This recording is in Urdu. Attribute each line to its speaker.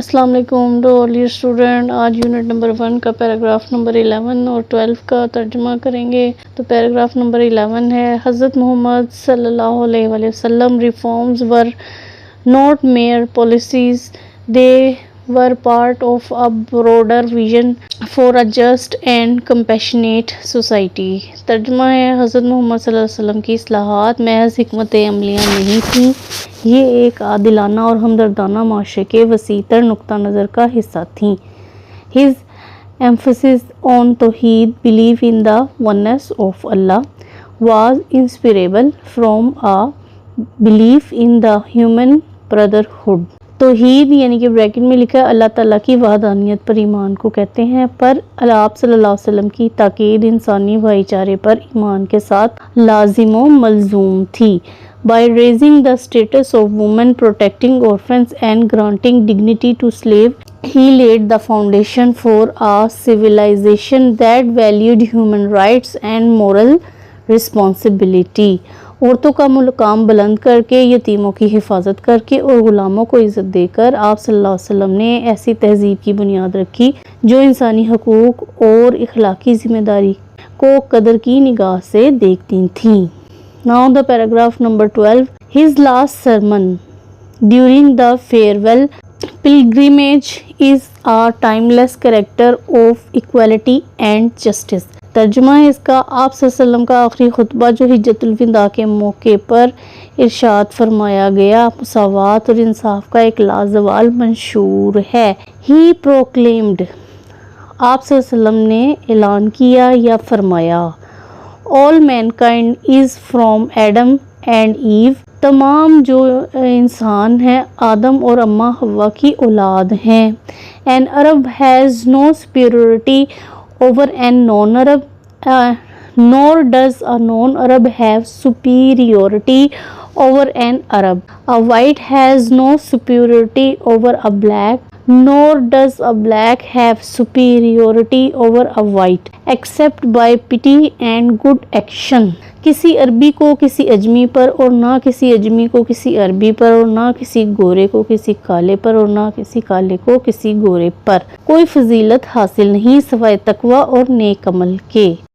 Speaker 1: السلام علیکم ٹو آل یور اسٹوڈنٹ. آج یونٹ نمبر 1 کا پیراگراف نمبر 11 اور 12 کا ترجمہ کریں گے. تو پیراگراف نمبر 11 ہے: حضرت محمد صلی اللہ علیہ وآلہ وسلم reforms were not mere policies, they were part of a broader vision for a just and compassionate society. ترجمہ ہے: حضرت محمد صلی اللہ علیہ وسلم کی اصلاحات محض حکمت عملیاں نہیں تھیں، یہ ایک عادلانہ اور ہمدردانہ معاشرے کے وسیع تر نقطہ نظر کا حصہ تھیں. His emphasis on توحید, belief in the oneness of Allah, was inseparable from a belief in the human brotherhood. توحید یعنی کہ بریکٹ میں لکھا ہے اللہ تعالیٰ کی وحدانیت پر ایمان کو کہتے ہیں، پر آپ صلی اللہ علیہ وسلم کی تاکید انسانی بھائی چارے پر ایمان کے ساتھ لازم و ملزوم تھی. By raising the status of women, protecting orphans and granting dignity to slaves, he laid the foundation for a civilization that valued human rights and moral responsibility. عورتوں کا مقام بلند کر کے، یتیموں کی حفاظت کر کے اور غلاموں کو عزت دے کر آپ صلی اللہ علیہ وسلم نے ایسی تہذیب کی بنیاد رکھی جو انسانی حقوق اور اخلاقی ذمہ داری کو قدر کی نگاہ سے دیکھتی تھیں. Now the paragraph number 12. His last sermon during the farewell pilgrimage is a timeless character of equality and justice. ترجمہ ہے اس کا: آپ صلی اللہ علیہ وسلم کا آخری خطبہ جو حجۃ الوداع کے موقع پر ارشاد فرمایا گیا، مساوات اور انصاف کا ایک لازوال منشور ہے. He proclaimed، آپ صلی اللہ علیہ وسلم نے اعلان کیا یا فرمایا، All mankind is from Adam and Eve. تمام جو انسان ہیں آدم اور اماں حوا کی اولاد ہیں. An Arab has no superiority over a non-Arab, nor does a non-Arab have superiority over an Arab. A white has no superiority over a black, nor does a black have superiority over a white, except by pity and good action. کسی عربی کو کسی اجمی پر اور نہ کسی اجمی کو کسی عربی پر اور نہ کسی گورے کو کسی کالے پر اور نہ کسی کالے کو کسی گورے پر کوئی فضیلت حاصل نہیں سوائے تقوی اور نیک عمل کے.